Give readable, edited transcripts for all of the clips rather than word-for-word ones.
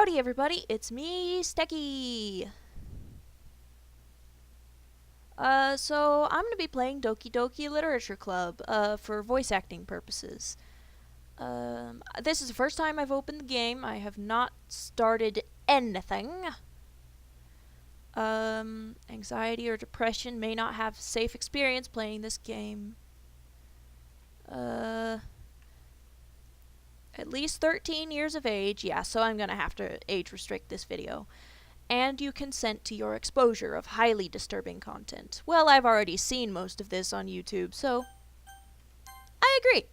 Howdy everybody, it's me, Stecky. So I'm gonna be playing Doki Literature Club, for voice acting purposes. This is the first time I've opened the game. I have not started anything. Anxiety or depression may not have safe experience playing this game. At least 13 years of age, yeah, so I'm gonna have to age restrict this video. And you consent to your exposure of highly disturbing content. Well, I've already seen most of this on YouTube, so I agree.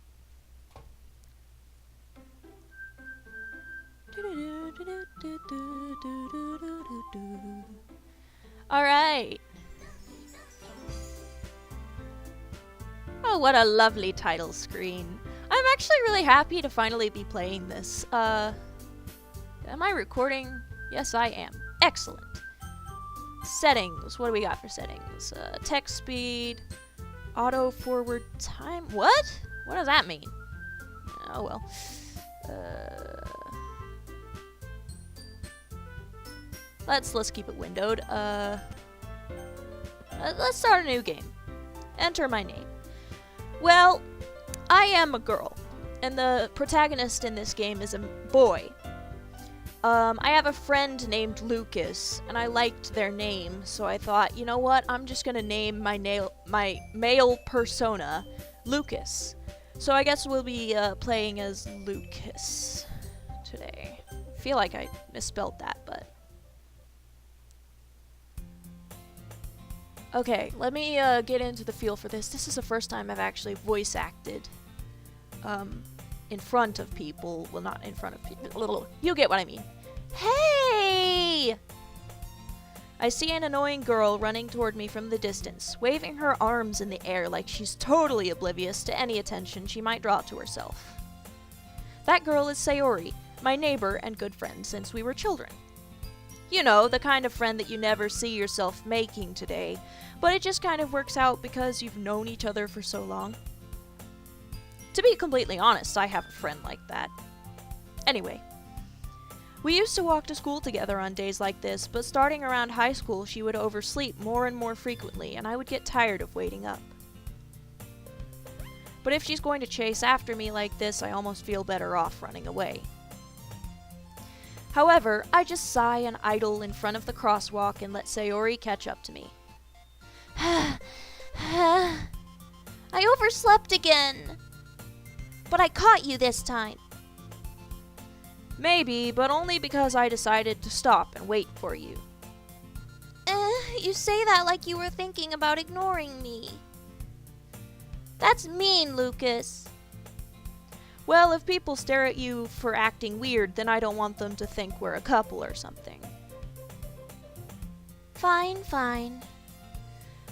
Alright. Oh, what a lovely title screen. I'm actually really happy to finally be playing this. Am I recording? Yes, I am. Excellent. Settings. What do we got for settings? Text speed. Auto forward time. What? What does that mean? Oh, well. Let's keep it windowed. Let's start a new game. Enter my name. Well, I am a girl, and the protagonist in this game is a boy. I have a friend named Lucas, and I liked their name, so I thought, you know what, I'm just gonna name my male persona Lucas. So I guess we'll be playing as Lucas today. I feel like I misspelled that, but... Okay, let me get into the feel for this. This is the first time I've actually voice acted in front of people. Well, not in front of people. You get what I mean. Hey! I see an annoying girl running toward me from the distance, waving her arms in the air like she's totally oblivious to any attention she might draw to herself. That girl is Sayori, my neighbor and good friend since we were children. You know, the kind of friend that you never see yourself making today, but it just kind of works out because you've known each other for so long. To be completely honest, I have a friend like that. Anyway, we used to walk to school together on days like this, but starting around high school, she would oversleep more and more frequently, and I would get tired of waiting up. But if she's going to chase after me like this, I almost feel better off running away. However, I just sigh and idle in front of the crosswalk and let Sayori catch up to me. I overslept again. But I caught you this time. Maybe, but only because I decided to stop and wait for you. You say that like you were thinking about ignoring me. That's mean, Lucas. Well, if people stare at you for acting weird, then I don't want them to think we're a couple or something. Fine, fine.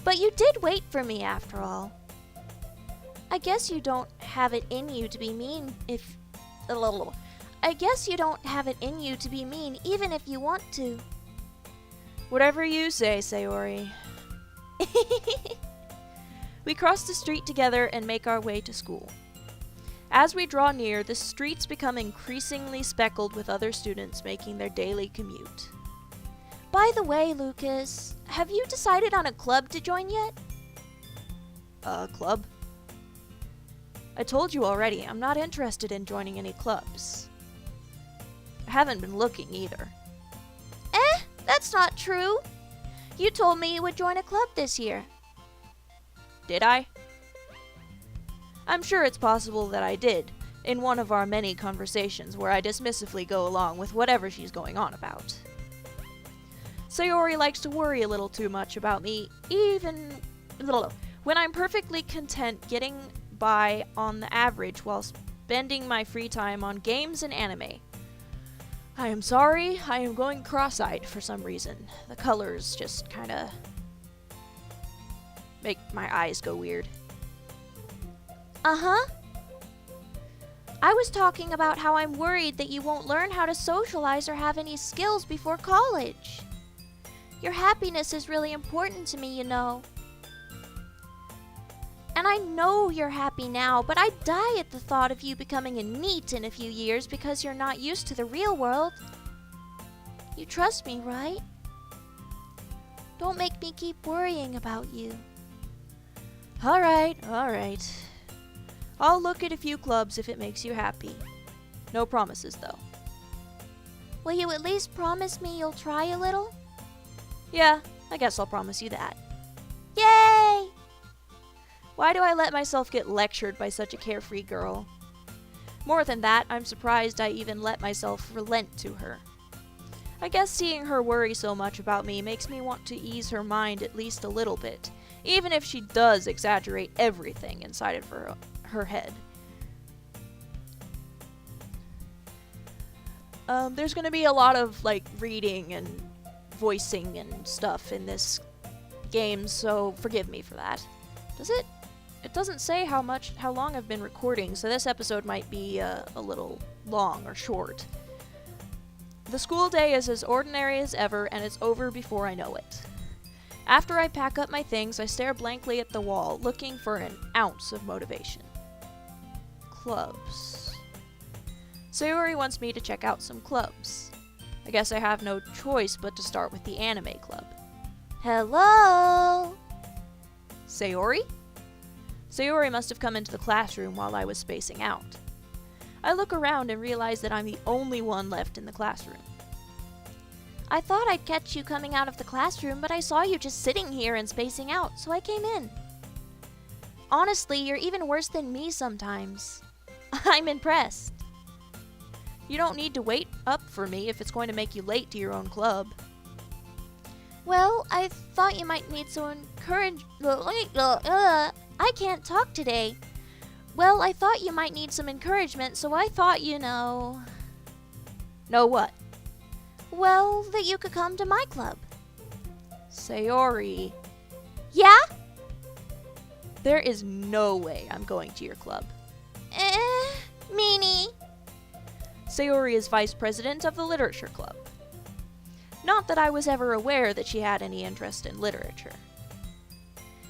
But you did wait for me after all. I guess you don't have it in you to be mean I guess you don't have it in you to be mean even if you want to. Whatever you say, Sayori. We cross the street together and make our way to school. As we draw near, the streets become increasingly speckled with other students making their daily commute. By the way, Lucas, have you decided on a club to join yet? A club? I told you already, I'm not interested in joining any clubs. I haven't been looking either. That's not true. You told me you would join a club this year. Did I? I'm sure it's possible that I did, in one of our many conversations where I dismissively go along with whatever she's going on about. Sayori likes to worry a little too much about me, even when I'm perfectly content getting by on the average while spending my free time on games and anime. I am sorry, I am going cross-eyed for some reason. The colors just kinda make my eyes go weird. Uh-huh. I was talking about how I'm worried that you won't learn how to socialize or have any skills before college. Your happiness is really important to me, you know. And I know you're happy now, but I'd die at the thought of you becoming a NEET in a few years because you're not used to the real world. You trust me, right? Don't make me keep worrying about you. Alright. I'll look at a few clubs if it makes you happy. No promises, though. Will you at least promise me you'll try a little? Yeah, I guess I'll promise you that. Yay! Why do I let myself get lectured by such a carefree girl? More than that, I'm surprised I even let myself relent to her. I guess seeing her worry so much about me makes me want to ease her mind at least a little bit, even if she does exaggerate everything inside of her head. There's gonna be a lot of, reading and voicing and stuff in this game, so forgive me for that. Does it? It doesn't say how long I've been recording, so this episode might be a little long or short. The school day is as ordinary as ever, and it's over before I know it. After I pack up my things, I stare blankly at the wall, looking for an ounce of motivation. Clubs. Sayori wants me to check out some clubs. I guess I have no choice but to start with the anime club. Hello? Sayori? Sayori must have come into the classroom while I was spacing out. I look around and realize that I'm the only one left in the classroom. I thought I'd catch you coming out of the classroom, but I saw you just sitting here and spacing out, so I came in. Honestly, you're even worse than me sometimes. I'm impressed. You don't need to wait up for me if it's going to make you late to your own club. Well, I thought you might need some I can't talk today. Well, I thought you might need some encouragement, so I thought, Know what? Well, that you could come to my club. Sayori. Yeah? There is no way I'm going to your club. Meanie. Sayori is vice president of the literature club. Not that I was ever aware that she had any interest in literature.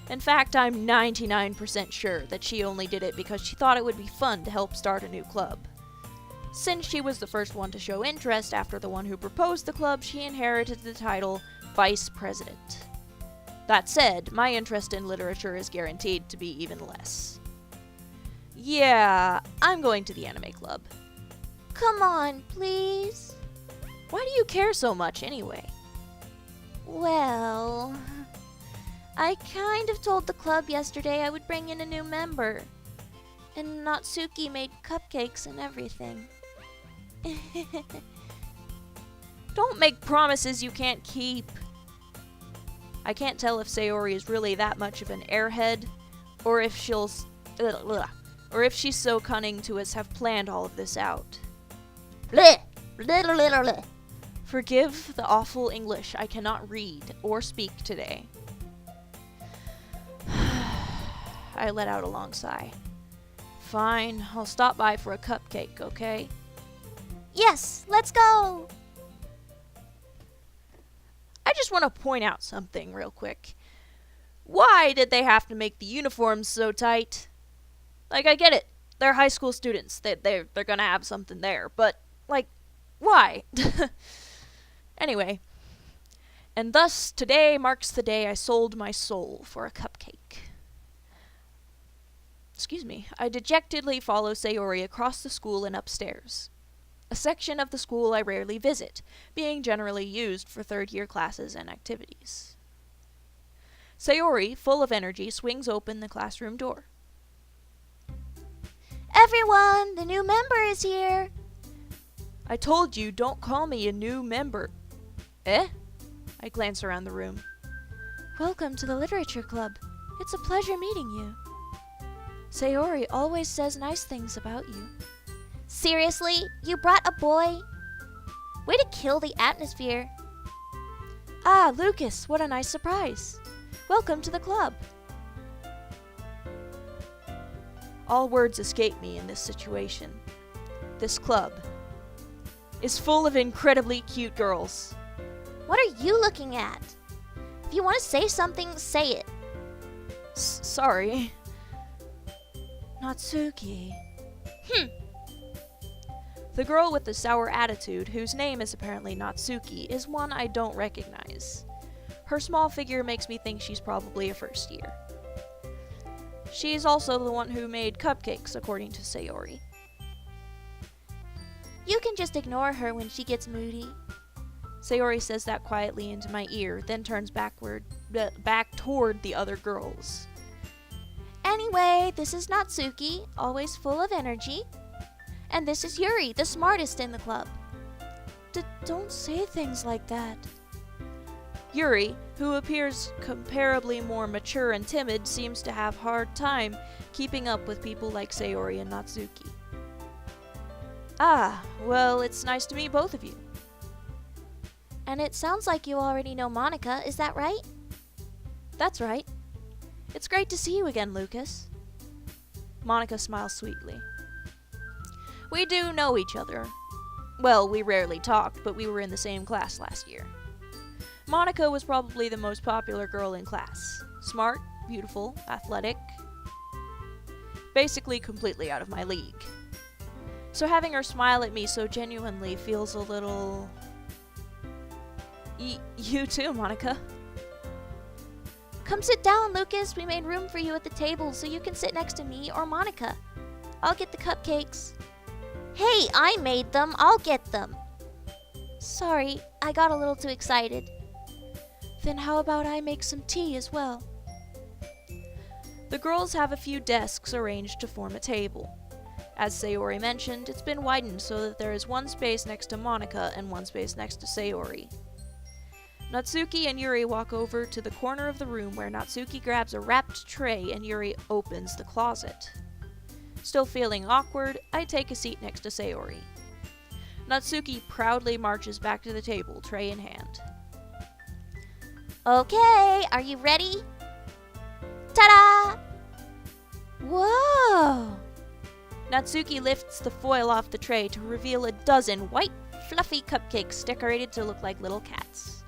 In fact, I'm 99% sure that she only did it because she thought it would be fun to help start a new club. Since she was the first one to show interest after the one who proposed the club, she inherited the title Vice President. That said, my interest in literature is guaranteed to be even less. Yeah, I'm going to the anime club. Come on, please. Why do you care so much anyway? Well, I kind of told the club yesterday I would bring in a new member. And Natsuki made cupcakes and everything. Don't make promises you can't keep. I can't tell if Sayori is really that much of an airhead, or if she's so cunning to have planned all of this out. Forgive the awful English. I cannot read or speak today. I let out a long sigh. Fine, I'll stop by for a cupcake, okay? Yes, let's go! I just want to point out something real quick. Why did they have to make the uniforms so tight? I get it. They're high school students. They're gonna have something there. But, why? Anyway. And thus, today marks the day I sold my soul for a cupcake. Excuse me. I dejectedly follow Sayori across the school and upstairs. A section of the school I rarely visit, being generally used for third-year classes and activities. Sayori, full of energy, swings open the classroom door. Everyone, the new member is here! I told you, don't call me a new member. Eh? I glance around the room. Welcome to the literature club. It's a pleasure meeting you. Sayori always says nice things about you. Seriously? You brought a boy? Way to kill the atmosphere. Ah, Lucas, what a nice surprise. Welcome to the club. All words escape me in this situation. This club is full of incredibly cute girls. What are you looking at? If you want to say something, say it. Sorry. Natsuki. The girl with the sour attitude, whose name is apparently Natsuki, is one I don't recognize. Her small figure makes me think she's probably a first year. She's also the one who made Cupcakes, according to Sayori. You can just ignore her when she gets moody. Sayori says that quietly into my ear, then turns back toward the other girls. Anyway, this is Natsuki, always full of energy. And this is Yuri, the smartest in the club. Don't say things like that. Yuri, who appears comparably more mature and timid, seems to have a hard time keeping up with people like Sayori and Natsuki. Ah, well, it's nice to meet both of you. And it sounds like you already know Monica, is that right? That's right. It's great to see you again, Lucas. Monica smiles sweetly. We do know each other. Well, we rarely talked, but we were in the same class last year. Monica was probably the most popular girl in class. Smart, beautiful, athletic. Basically completely out of my league. So having her smile at me so genuinely feels a little... You too, Monica. Come sit down, Lucas. We made room for you at the table so you can sit next to me or Monica. I'll get the cupcakes. Hey, I made them. I'll get them. Sorry, I got a little too excited. Then how about I make some tea as well? The girls have a few desks arranged to form a table. As Sayori mentioned, it's been widened so that there is one space next to Monica and one space next to Sayori. Natsuki and Yuri walk over to the corner of the room where Natsuki grabs a wrapped tray and Yuri opens the closet. Still feeling awkward, I take a seat next to Sayori. Natsuki proudly marches back to the table, tray in hand. Okay, are you ready? Ta-da! Whoa! Natsuki lifts the foil off the tray to reveal a dozen white, fluffy cupcakes decorated to look like little cats.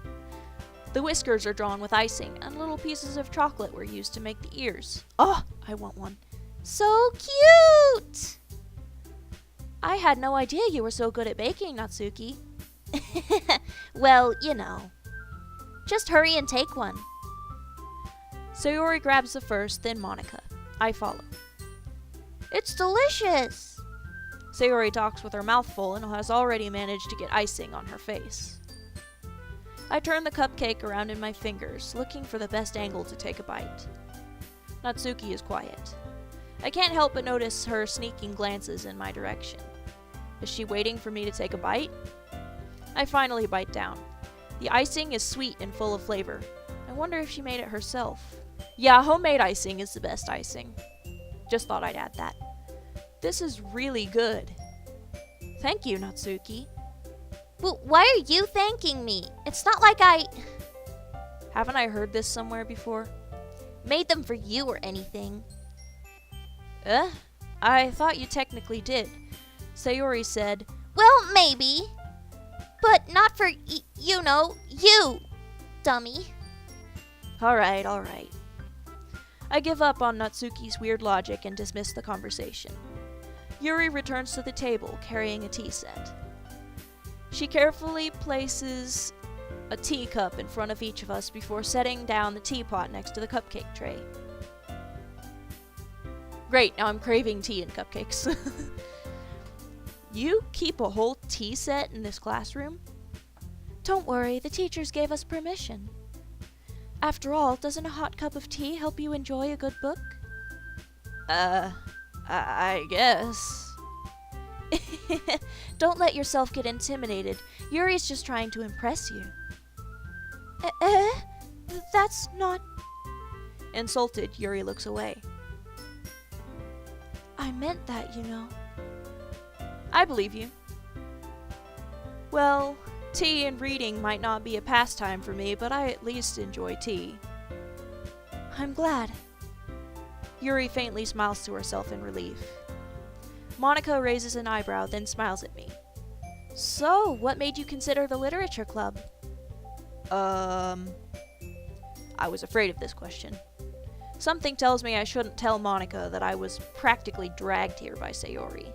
The whiskers are drawn with icing, and little pieces of chocolate were used to make the ears. Oh, I want one. So cute! I had no idea you were so good at baking, Natsuki. Well, you know. Just hurry and take one. Sayori grabs the first, then Monica. I follow. It's delicious! Sayori talks with her mouth full and has already managed to get icing on her face. I turn the cupcake around in my fingers, looking for the best angle to take a bite. Natsuki is quiet. I can't help but notice her sneaking glances in my direction. Is she waiting for me to take a bite? I finally bite down. The icing is sweet and full of flavor. I wonder if she made it herself. Yeah, homemade icing is the best icing. Just thought I'd add that. This is really good. Thank you, Natsuki. Well, why are you thanking me? It's not like I... Haven't I heard this somewhere before? Made them for you or anything. I thought you technically did. Sayori said, Well, maybe. But not for, you, dummy. Alright. I give up on Natsuki's weird logic and dismiss the conversation. Yuri returns to the table, carrying a tea set. She carefully places a teacup in front of each of us before setting down the teapot next to the cupcake tray. Great, now I'm craving tea and cupcakes. You keep a whole tea set in this classroom? Don't worry, the teachers gave us permission. After all, doesn't a hot cup of tea help you enjoy a good book? I guess. Don't let yourself get intimidated. Yuri's just trying to impress you. That's not... Insulted, Yuri looks away. I meant that, you know. I believe you. Well, tea and reading might not be a pastime for me, but I at least enjoy tea. I'm glad. Yuri faintly smiles to herself in relief. Monica raises an eyebrow, then smiles at me. So, what made you consider the literature club? I was afraid of this question. Something tells me I shouldn't tell Monica that I was practically dragged here by Sayori.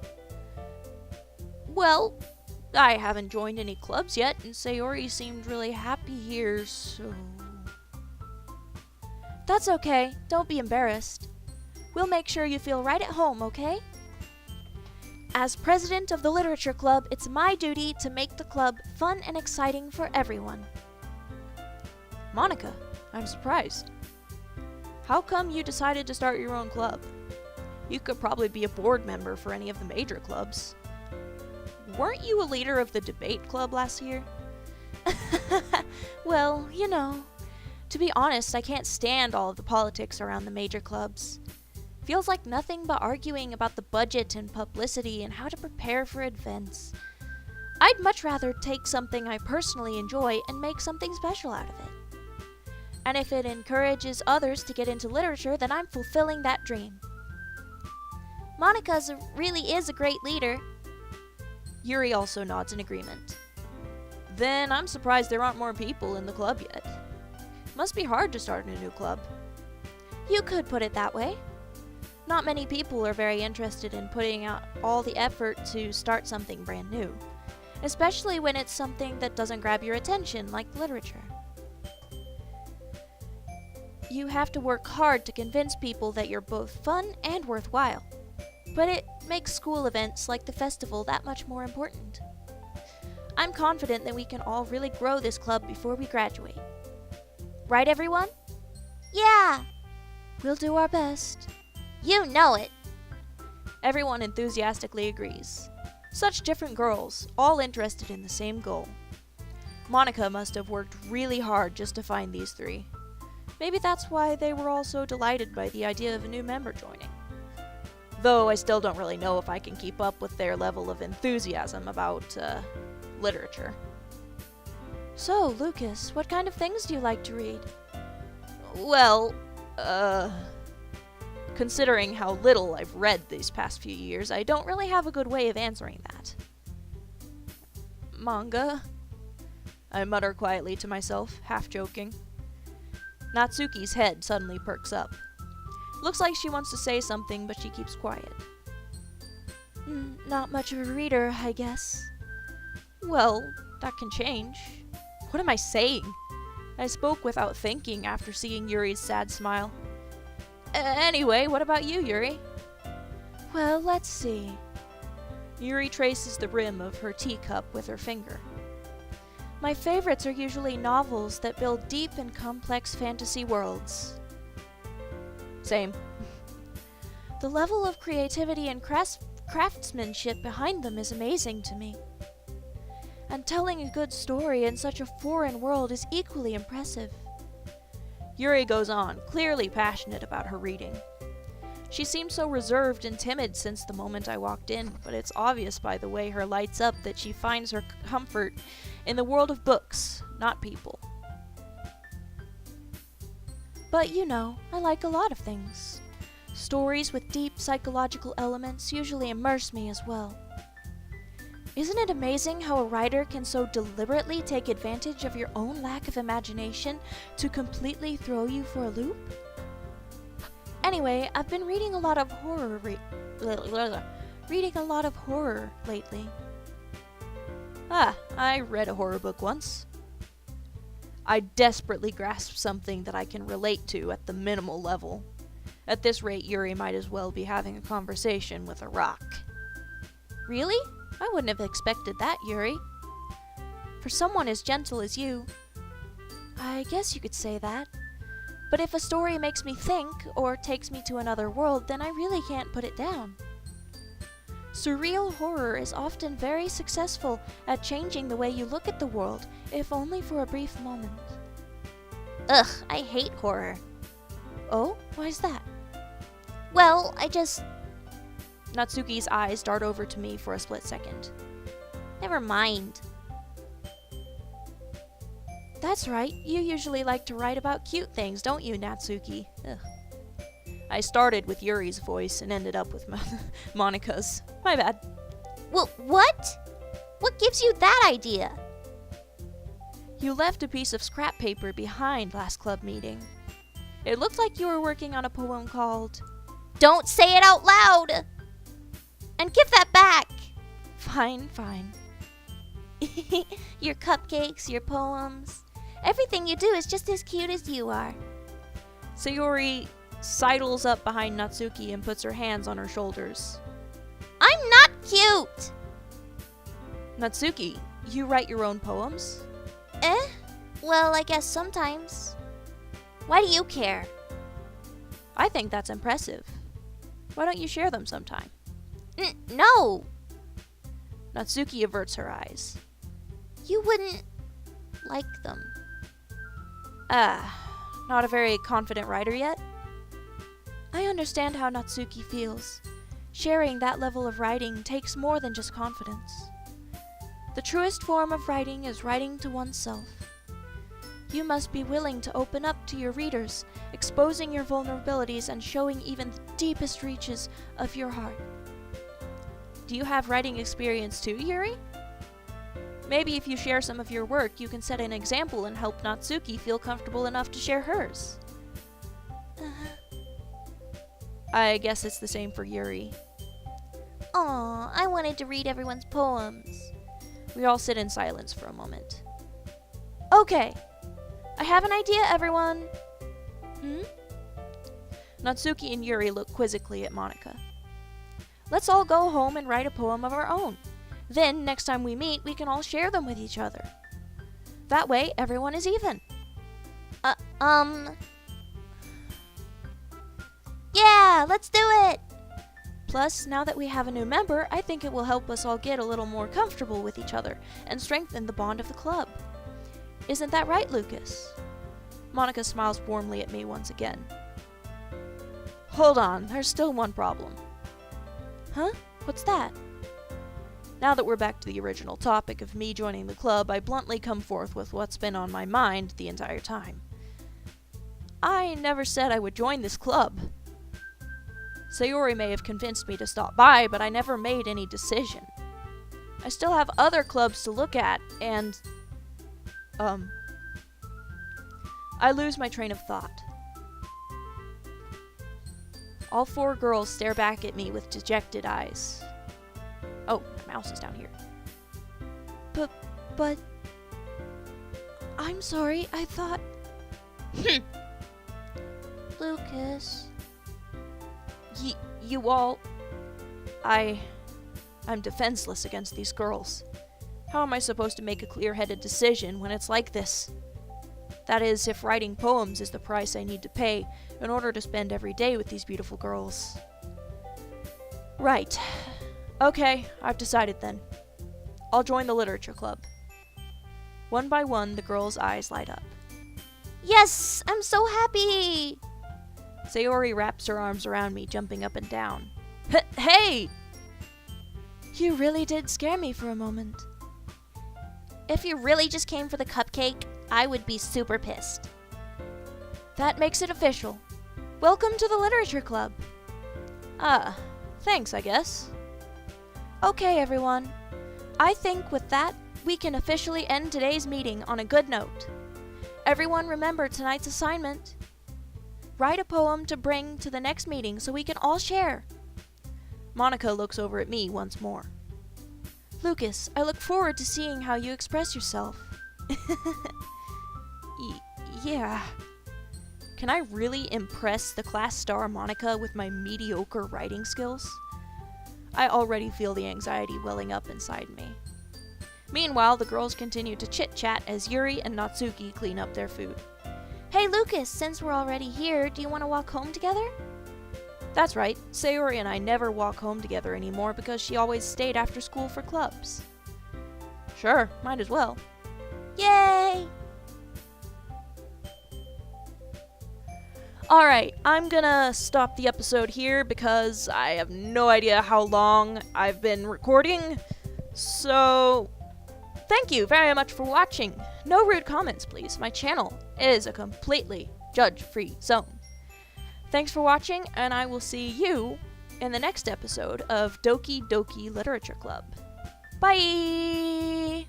Well, I haven't joined any clubs yet, and Sayori seemed really happy here, so... That's okay. Don't be embarrassed. We'll make sure you feel right at home, okay? As president of the Literature Club, it's my duty to make the club fun and exciting for everyone. Monica, I'm surprised. How come you decided to start your own club? You could probably be a board member for any of the major clubs. Weren't you a leader of the debate club last year? Well, you know. To be honest, I can't stand all of the politics around the major clubs. Feels like nothing but arguing about the budget and publicity and how to prepare for events. I'd much rather take something I personally enjoy and make something special out of it. And if it encourages others to get into literature, then I'm fulfilling that dream. Monica really is a great leader. Yuri also nods in agreement. Then I'm surprised there aren't more people in the club yet. Must be hard to start a new club. You could put it that way. Not many people are very interested in putting out all the effort to start something brand new, especially when it's something that doesn't grab your attention, like literature. You have to work hard to convince people that you're both fun and worthwhile, but it makes school events like the festival that much more important. I'm confident that we can all really grow this club before we graduate. Right, everyone? Yeah, We'll do our best. you know it. Everyone enthusiastically agrees. Such different girls, all interested in the same goal. Monica must have worked really hard just to find these three. Maybe that's why they were all so delighted by the idea of a new member joining. Though I still don't really know if I can keep up with their level of enthusiasm about, literature. So, Lucas, what kind of things do you like to read? Well, considering how little I've read these past few years, I don't really have a good way of answering that. Manga? I mutter quietly to myself, half joking. Natsuki's head suddenly perks up. Looks like she wants to say something, but she keeps quiet. Not much of a reader, I guess. Well, that can change. What am I saying? I spoke without thinking after seeing Yuri's sad smile. Anyway, what about you, Yuri? Well, let's see. Yuri traces the rim of her teacup with her finger. My favorites are usually novels that build deep and complex fantasy worlds. Same. The level of creativity and craftsmanship behind them is amazing to me. And telling a good story in such a foreign world is equally impressive. Yuri goes on, clearly passionate about her reading. She seemed so reserved and timid since the moment I walked in, but it's obvious by the way her lights up that she finds her comfort in the world of books, not people. But you know, I like a lot of things. Stories with deep psychological elements usually immerse me as well. Isn't it amazing how a writer can so deliberately take advantage of your own lack of imagination to completely throw you for a loop? Anyway, I've been reading a lot of horror lately. Ah, I read a horror book once. I desperately grasp something that I can relate to at the minimal level. At this rate, Yuri might as well be having a conversation with a rock. Really? I wouldn't have expected that, Yuri. For someone as gentle as you. I guess you could say that. But if a story makes me think, or takes me to another world, then I really can't put it down. Surreal horror is often very successful at changing the way you look at the world, if only for a brief moment. Ugh, I hate horror. Oh, why's that? Well, Natsuki's eyes dart over to me for a split second. never mind. That's right, you usually like to write about cute things, don't you, Natsuki? Ugh. I started with Yuri's voice and ended up with Monica's. My bad. Well, what? What gives you that idea? You left a piece of scrap paper behind last club meeting. It looked like you were working on a poem called... Don't say it out loud! And give that back! Fine, fine. Your cupcakes, your poems. Everything you do is just as cute as you are. Sayori sidles up behind Natsuki and puts her hands on her shoulders. I'm not cute! Natsuki, you write your own poems? Well, I guess sometimes. Why do you care? I think that's impressive. Why don't you share them sometime? No! Natsuki averts her eyes. You wouldn't like them. Not a very confident writer yet? I understand how Natsuki feels. Sharing that level of writing takes more than just confidence. The truest form of writing is writing to oneself. You must be willing to open up to your readers, exposing your vulnerabilities and showing even the deepest reaches of your heart. Do you have writing experience too, Yuri? Maybe if you share some of your work, you can set an example and help Natsuki feel comfortable enough to share hers. I guess it's the same for Yuri. Aw, I wanted to read everyone's poems. We all sit in silence for a moment. Okay, I have an idea, everyone. Natsuki and Yuri look quizzically at Monica. Let's all go home and write a poem of our own. Then, next time we meet, we can all share them with each other. That way, everyone is even. Yeah, let's do it! Plus, now that we have a new member, I think it will help us all get a little more comfortable with each other and strengthen the bond of the club. Isn't that right, Lucas? Monica smiles warmly at me once again. Hold on, there's still one problem. Huh? What's that? Now that we're back to the original topic of me joining the club, I bluntly come forth with what's been on my mind the entire time. I never said I would join this club. Sayori may have convinced me to stop by, but I never made any decision. I still have other clubs to look at, and... I lose my train of thought. All four girls stare back at me with dejected eyes. Oh, my mouse is down here. But... I'm sorry, I thought... Lucas. You all... I'm defenseless against these girls. How am I supposed to make a clear-headed decision when it's like this? That is, if writing poems is the price I need to pay in order to spend every day with these beautiful girls. Right. Okay, I've decided then. I'll join the literature club. One by one, the girls' eyes light up. Yes, I'm so happy! Sayori wraps her arms around me, jumping up and down. Hey! You really did scare me for a moment. If you really just came for the cupcake, I would be super pissed. That makes it official. Welcome to the literature club. Thanks, I guess. Okay, everyone. I think with that, we can officially end today's meeting on a good note. Everyone remember tonight's assignment. Write a poem to bring to the next meeting so we can all share. Monica looks over at me once more. Lucas, I look forward to seeing how you express yourself. Yeah. Can I really impress the class star Monica with my mediocre writing skills? I already feel the anxiety welling up inside me. Meanwhile, the girls continue to chit-chat as Yuri and Natsuki clean up their food. Hey Lucas, since we're already here, do you want to walk home together? That's right, Sayori and I never walk home together anymore because she always stayed after school for clubs. Sure, might as well. Yay! Alright, I'm gonna stop the episode here because I have no idea how long I've been recording. So, thank you very much for watching. No rude comments, please. My channel is a completely judge-free zone. Thanks for watching, and I will see you in the next episode of Doki Doki Literature Club. Bye!